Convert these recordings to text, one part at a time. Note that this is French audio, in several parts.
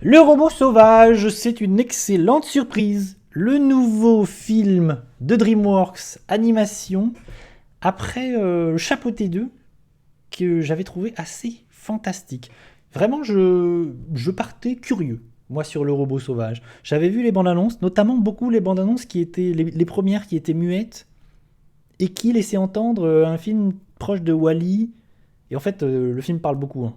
Le robot sauvage, c'est une excellente surprise. Le nouveau film de DreamWorks animation après Chapeauté 2 que j'avais trouvé assez fantastique. Vraiment, je partais curieux, moi, sur le robot sauvage. J'avais vu les bandes annonces, notamment beaucoup les bandes annonces qui étaient les premières qui étaient muettes et qui laissaient entendre un film proche de Wall-E. Et en fait, le film parle beaucoup, hein.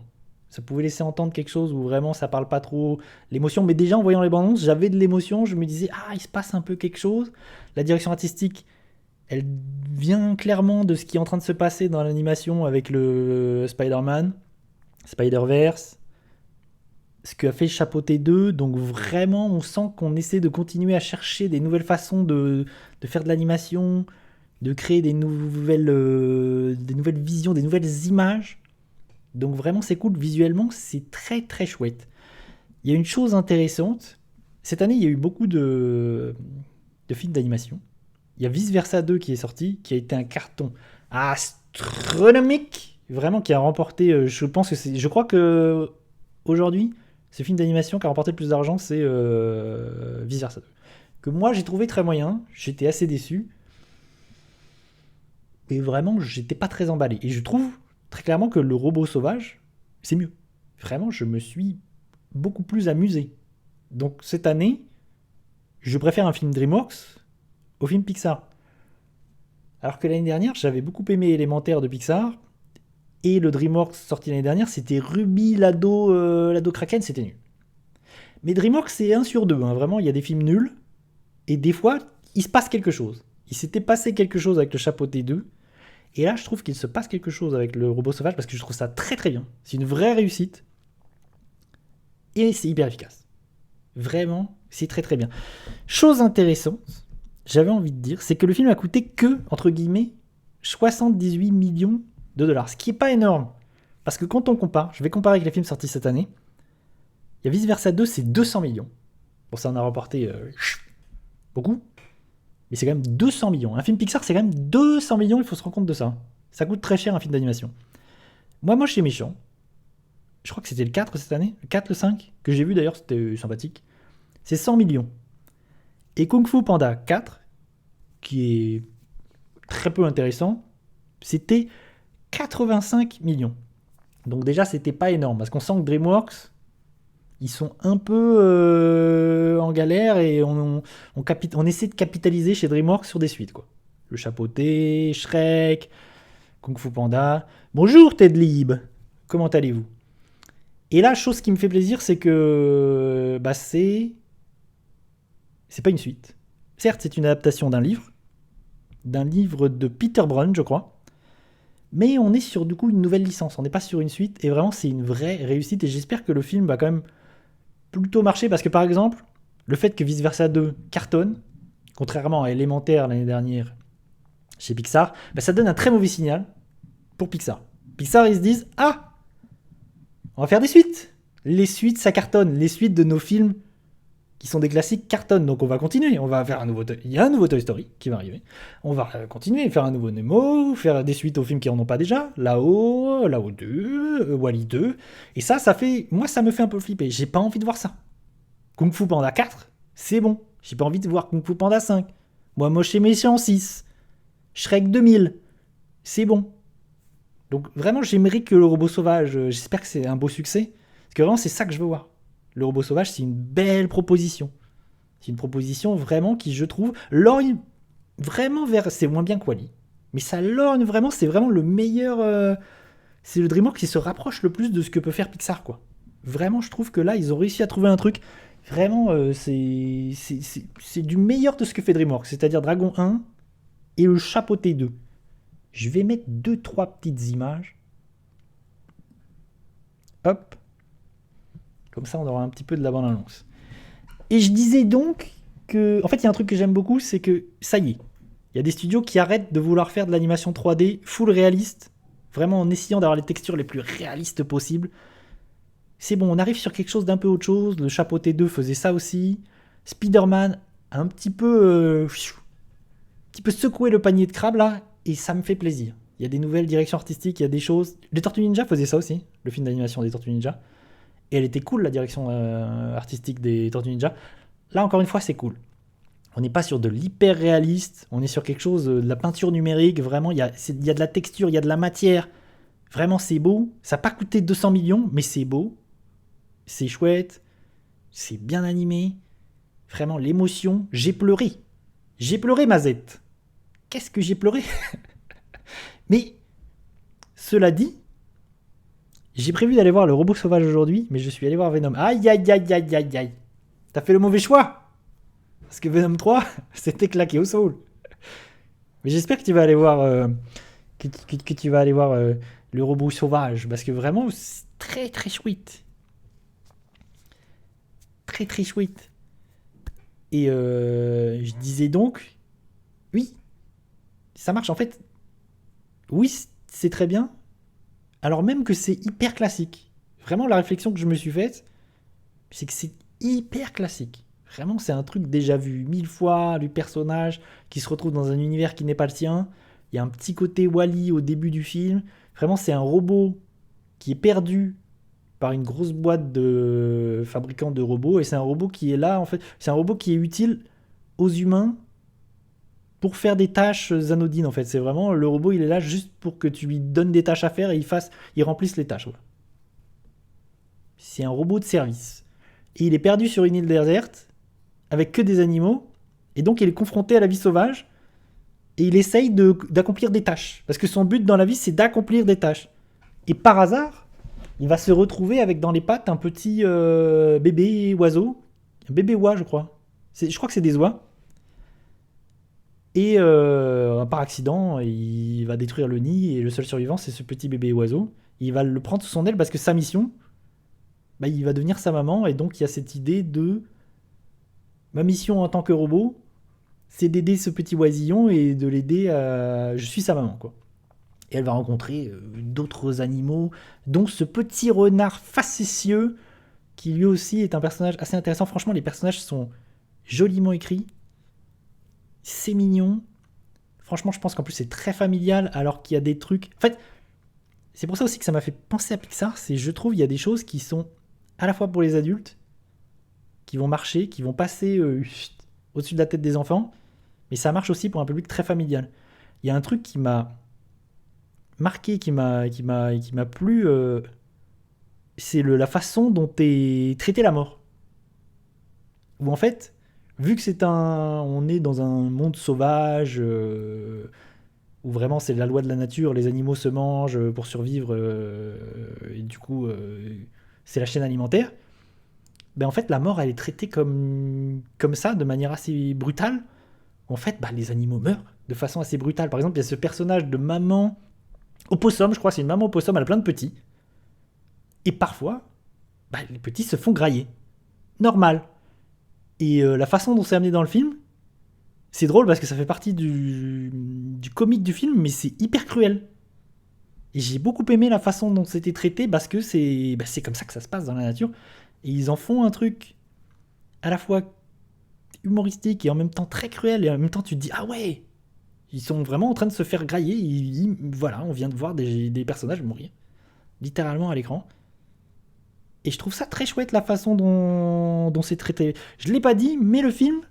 Ça pouvait laisser entendre quelque chose où vraiment ça parle pas trop l'émotion. Mais déjà en voyant les bandes annonces, j'avais de l'émotion. Je me disais, ah, il se passe un peu quelque chose. La direction artistique, elle vient clairement de ce qui est en train de se passer dans l'animation avec le Spider-Man, Spider-Verse, ce qu'a fait Chapeauté 2. Donc vraiment, on sent qu'on essaie de continuer à chercher des nouvelles façons de faire de l'animation, de créer des nouvelles visions, des nouvelles images. Donc vraiment, c'est cool. Visuellement, c'est très très chouette. Il y a une chose intéressante. Cette année, il y a eu beaucoup de films d'animation. Il y a Vice Versa 2 qui est sorti, qui a été un carton astronomique, vraiment qui a remporté. Je crois que aujourd'hui, ce film d'animation qui a remporté le plus d'argent, c'est Vice Versa 2. Que moi, j'ai trouvé très moyen. J'étais assez déçu. Et vraiment, j'étais pas très emballé. Et je trouve très clairement que le robot sauvage, c'est mieux. Vraiment, je me suis beaucoup plus amusé. Donc cette année, je préfère un film DreamWorks au film Pixar. Alors que l'année dernière, j'avais beaucoup aimé Élémentaire de Pixar. Et le DreamWorks sorti l'année dernière, c'était Ruby, l'ado Kraken, c'était nul. Mais DreamWorks, c'est 1 sur 2. Hein. Vraiment, il y a des films nuls. Et des fois, il se passe quelque chose. Il s'était passé quelque chose avec le Chapeauté 2. Et là, je trouve qu'il se passe quelque chose avec le robot sauvage parce que je trouve ça très très bien. C'est une vraie réussite. Et c'est hyper efficace. Vraiment, c'est très très bien. Chose intéressante, j'avais envie de dire, c'est que le film a coûté que, entre guillemets, 78 millions de dollars. Ce qui n'est pas énorme. Parce que quand on compare, je vais comparer avec les films sortis cette année, il y a Vice Versa 2, c'est 200 millions. Bon, ça en a rapporté beaucoup. Mais c'est quand même 200 millions. Un film Pixar, c'est quand même 200 millions, il faut se rendre compte de ça. Ça coûte très cher un film d'animation. Moi, Moche et Méchant, je crois que c'était le 4 cette année, le 4, le 5, que j'ai vu d'ailleurs, c'était sympathique. C'est 100 millions. Et Kung Fu Panda 4, qui est très peu intéressant, c'était 85 millions. Donc déjà, c'était pas énorme, parce qu'on sent que DreamWorks, ils sont un peu en galère et on essaie de capitaliser chez DreamWorks sur des suites, quoi. Le Chapeauté, Shrek, Kung Fu Panda. Bonjour Ted Lib, comment allez-vous? Et là, chose qui me fait plaisir, c'est que c'est pas une suite. Certes, c'est une adaptation d'un livre de Peter Brown, je crois. Mais on est sur du coup une nouvelle licence, on n'est pas sur une suite, et vraiment c'est une vraie réussite, et j'espère que le film va quand même plutôt marcher, parce que par exemple, le fait que Vice Versa 2 cartonne, contrairement à Élémentaire l'année dernière chez Pixar, ça donne un très mauvais signal pour Pixar. Pixar, ils se disent, ah, on va faire des suites. Les suites, ça cartonne. Les suites de nos films qui sont des classiques cartonnent. Donc on va continuer. On va faire un nouveau. Il y a un nouveau Toy Story qui va arriver. On va continuer, faire un nouveau Nemo, faire des suites aux films qui en ont pas déjà. Là-haut 2, Wall-E 2. Et ça fait. Moi, ça me fait un peu flipper. J'ai pas envie de voir ça. Kung Fu Panda 4, c'est bon. J'ai pas envie de voir Kung Fu Panda 5. Moi, Moche et Méchant 6. Shrek 2000, c'est bon. Donc vraiment, j'aimerais que le robot sauvage, j'espère que c'est un beau succès. Parce que vraiment, c'est ça que je veux voir. Le robot sauvage, c'est une belle proposition. C'est une proposition vraiment qui, je trouve, lorgne vraiment vers... C'est moins bien que Wall-E. Mais ça lorgne vraiment, c'est vraiment le meilleur... c'est le DreamWorks qui se rapproche le plus de ce que peut faire Pixar, quoi. Vraiment, je trouve que là, ils ont réussi à trouver un truc. Vraiment, c'est du meilleur de ce que fait DreamWorks. C'est-à-dire Dragon 1 et le Chapeauté 2. Je vais mettre 2-3 petites images. Hop. Comme ça, on aura un petit peu de la bande-annonce. Et je disais donc que... En fait, il y a un truc que j'aime beaucoup, c'est que ça y est. Il y a des studios qui arrêtent de vouloir faire de l'animation 3D full réaliste, vraiment en essayant d'avoir les textures les plus réalistes possibles. C'est bon, on arrive sur quelque chose d'un peu autre chose. Le Chapeauté 2 faisait ça aussi. Spider-Man a un petit peu secoué le panier de crabe là, et ça me fait plaisir. Il y a des nouvelles directions artistiques, il y a des choses. Les Tortues Ninja faisaient ça aussi, le film d'animation des Tortues Ninja. Et elle était cool, la direction artistique des Tortues Ninja. Là, encore une fois, c'est cool. On n'est pas sur de l'hyper réaliste, on est sur quelque chose de la peinture numérique, vraiment, il y a de la texture, il y a de la matière. Vraiment, c'est beau. Ça n'a pas coûté 200 millions, mais c'est beau. C'est chouette. C'est bien animé. Vraiment, l'émotion. J'ai pleuré. J'ai pleuré, Mazette. Qu'est-ce que j'ai pleuré? Mais, cela dit, j'ai prévu d'aller voir le robot sauvage aujourd'hui, mais je suis allé voir Venom. Aïe, aïe, aïe, aïe, aïe, aïe. T'as fait le mauvais choix. Parce que Venom 3, c'était claqué au sol. Mais j'espère que tu vas aller voir, que tu vas aller voir le robot sauvage. Parce que vraiment, c'est très, très chouette. Très, très chouette. Et je disais donc, oui, ça marche. En fait, oui, c'est très bien. Alors même que c'est hyper classique. Vraiment, la réflexion que je me suis faite, c'est que c'est hyper classique. Vraiment, c'est un truc déjà vu 1000 fois, le personnage qui se retrouve dans un univers qui n'est pas le sien. Il y a un petit côté Wall-E au début du film. Vraiment, c'est un robot qui est perdu par une grosse boîte de fabricants de robots. Et c'est un robot qui est là, en fait. C'est un robot qui est utile aux humains pour faire des tâches anodines, en fait. C'est vraiment, le robot, il est là juste pour que tu lui donnes des tâches à faire et il remplisse les tâches. Voilà. C'est un robot de service. Et il est perdu sur une île déserte avec que des animaux. Et donc, il est confronté à la vie sauvage. Et il essaye d'accomplir des tâches. Parce que son but dans la vie, c'est d'accomplir des tâches. Et par hasard, il va se retrouver avec dans les pattes un petit bébé oiseau. Un bébé oie, je crois. Je crois que c'est des oies. Et par accident, il va détruire le nid. Et le seul survivant, c'est ce petit bébé oiseau. Il va le prendre sous son aile parce que sa mission, bah, il va devenir sa maman. Et donc, il y a cette idée de... Ma mission en tant que robot, c'est d'aider ce petit oisillon et de l'aider à... Je suis sa maman, quoi. Et elle va rencontrer d'autres animaux, dont ce petit renard facétieux, qui lui aussi est un personnage assez intéressant. Franchement, les personnages sont joliment écrits. C'est mignon. Franchement, je pense qu'en plus, c'est très familial, alors qu'il y a des trucs... En fait, c'est pour ça aussi que ça m'a fait penser à Pixar. C'est, je trouve, il y a des choses qui sont à la fois pour les adultes, qui vont marcher, qui vont passer au-dessus de la tête des enfants, mais ça marche aussi pour un public très familial. Il y a un truc qui m'a marqué, qui m'a plu, c'est la façon dont est traitée la mort. Où en fait, vu que on est dans un monde sauvage, où vraiment c'est la loi de la nature, les animaux se mangent pour survivre, et du coup, c'est la chaîne alimentaire. Ben en fait, la mort, elle est traitée comme ça, de manière assez brutale. En fait, bah, les animaux meurent de façon assez brutale. Par exemple, il y a ce personnage de maman opossum, je crois, c'est une maman opossum, elle a plein de petits. Et parfois, bah, les petits se font grailler. Normal. Et la façon dont c'est amené dans le film, c'est drôle parce que ça fait partie du comique du film, mais c'est hyper cruel. Et j'ai beaucoup aimé la façon dont c'était traité parce que c'est comme ça que ça se passe dans la nature. Et ils en font un truc à la fois humoristique et en même temps très cruel. Et en même temps, tu te dis, ah ouais, ils sont vraiment en train de se faire grailler. Voilà, on vient de voir des personnages mourir, littéralement à l'écran. Et je trouve ça très chouette la façon dont c'est traité. Je ne l'ai pas dit, mais le film,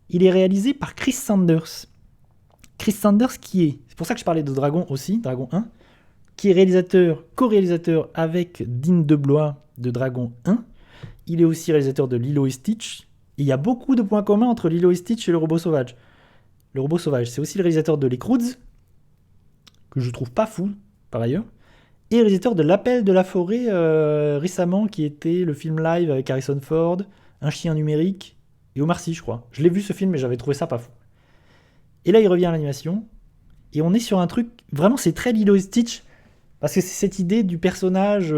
il est réalisé par Chris Sanders. Chris Sanders c'est pour ça que je parlais de Dragon aussi, Dragon 1, qui est co-réalisateur avec Dean DeBlois de Dragon 1. Il est aussi réalisateur de Lilo et Stitch. Et il y a beaucoup de points communs entre Lilo et Stitch et le robot sauvage. Le robot sauvage, c'est aussi le réalisateur de Les Croods, que je trouve pas fou, par ailleurs, et le réalisateur de L'Appel de la forêt récemment, qui était le film live avec Harrison Ford, Un chien numérique, et Omar Sy, je crois. Je l'ai vu ce film, mais j'avais trouvé ça pas fou. Et là, il revient à l'animation, et on est sur un truc, vraiment, c'est très Lilo et Stitch, parce que c'est cette idée du personnage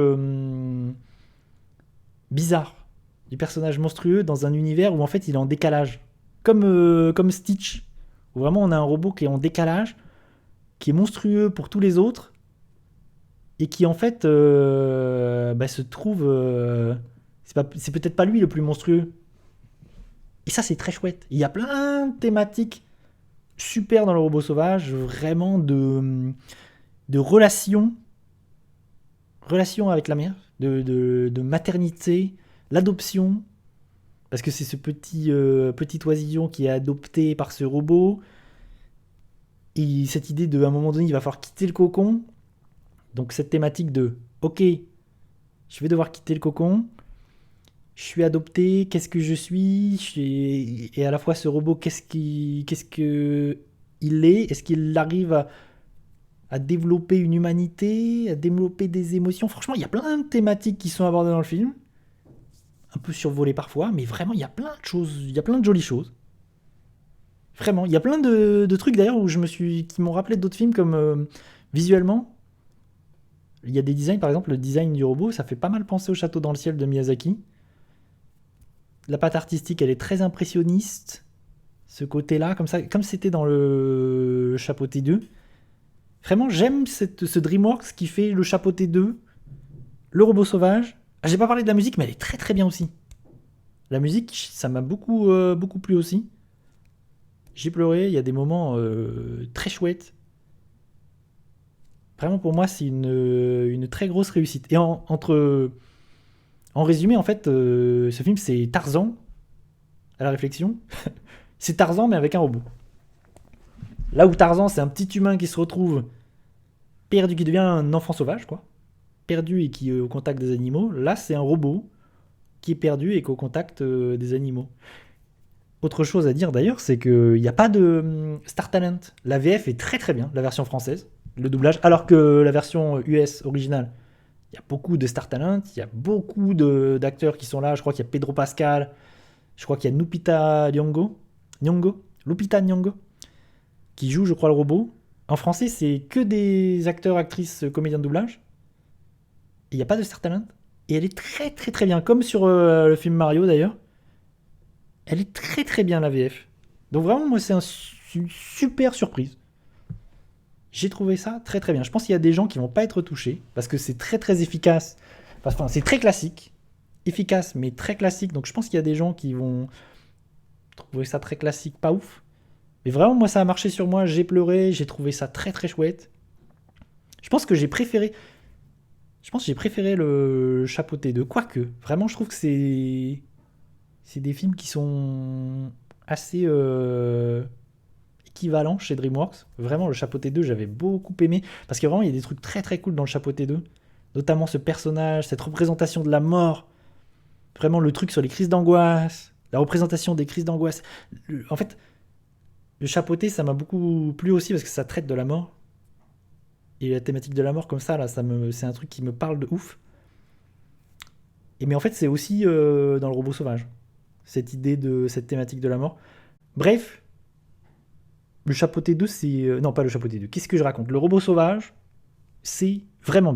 bizarre, du personnage monstrueux dans un univers où en fait il est en décalage. Comme Stitch, où vraiment on a un robot qui est en décalage, qui est monstrueux pour tous les autres, et qui en fait se trouve... c'est peut-être pas lui le plus monstrueux. Et ça c'est très chouette. Il y a plein de thématiques super dans le robot sauvage, vraiment de relations avec la mère, de maternité, l'adoption, parce que c'est ce petit oisillon qui est adopté par ce robot, et cette idée de, à un moment donné, il va falloir quitter le cocon, donc cette thématique de, ok, je vais devoir quitter le cocon, je suis adopté, qu'est-ce que je suis, et à la fois ce robot, qu'est-ce que il est, est-ce qu'il arrive à développer une humanité, à développer des émotions. Franchement, il y a plein de thématiques qui sont abordées dans le film, un peu survolées parfois, mais vraiment, il y a plein de choses, il y a plein de jolies choses. Vraiment, il y a plein de trucs d'ailleurs où qui m'ont rappelé d'autres films comme visuellement. Il y a des designs, par exemple, le design du robot, ça fait pas mal penser au Château dans le ciel de Miyazaki. La patte artistique, elle est très impressionniste. Ce côté-là, comme ça, comme c'était dans le Chapeauté 2. Vraiment, j'aime ce DreamWorks qui fait le Chapeauté 2, le robot sauvage. Ah, j'ai pas parlé de la musique, mais elle est très très bien aussi. La musique, ça m'a beaucoup plu aussi. J'ai pleuré, il y a des moments très chouettes. Vraiment, pour moi, c'est une très grosse réussite. Et en résumé, en fait, ce film, c'est Tarzan, à la réflexion. C'est Tarzan, mais avec un robot. Là où Tarzan, c'est un petit humain qui se retrouve perdu, qui devient un enfant sauvage, quoi. Perdu et qui est au contact des animaux. Là, c'est un robot qui est perdu et qui est au contact des animaux. Autre chose à dire d'ailleurs, c'est qu'il n'y a pas de Star Talent. La VF est très très bien, la version française, le doublage, alors que la version US originale, il y a beaucoup de Star Talent, il y a beaucoup d'acteurs qui sont là. Je crois qu'il y a Pedro Pascal, je crois qu'il y a Lupita Nyong'o, qui joue, je crois, le robot. En français, c'est que des acteurs, actrices, comédiens de doublage. Il n'y a pas de Star Talent. Et elle est très très très bien, comme sur le film Mario d'ailleurs. Elle est très très bien la VF. Donc vraiment, moi, c'est une super surprise. J'ai trouvé ça très très bien. Je pense qu'il y a des gens qui vont pas être touchés, parce que c'est très très efficace. Enfin, c'est très classique. Efficace, mais très classique. Donc je pense qu'il y a des gens qui vont trouver ça très classique, pas ouf. Mais vraiment, moi, ça a marché sur moi. J'ai pleuré, j'ai trouvé ça très très chouette. Je pense que j'ai préféré. Je pense que j'ai préféré le Chapeauté 2. Quoique, vraiment, je trouve que c'est des films qui sont assez équivalents chez DreamWorks. Vraiment, le Chapeauté 2, j'avais beaucoup aimé. Parce que vraiment, il y a des trucs très très cool dans le Chapeauté 2. Notamment ce personnage, cette représentation de la mort. Vraiment, le truc sur les crises d'angoisse. La représentation des crises d'angoisse. En fait, le Chapeauté, ça m'a beaucoup plu aussi parce que ça traite de la mort. Et la thématique de la mort comme ça, là, c'est un truc qui me parle de ouf. Mais en fait, c'est aussi dans le robot sauvage. Cette idée de cette thématique de la mort. Bref, le Chapeauté 2, c'est... non, pas le Chapeauté 2. Qu'est-ce que je raconte? Le robot sauvage, c'est vraiment bien.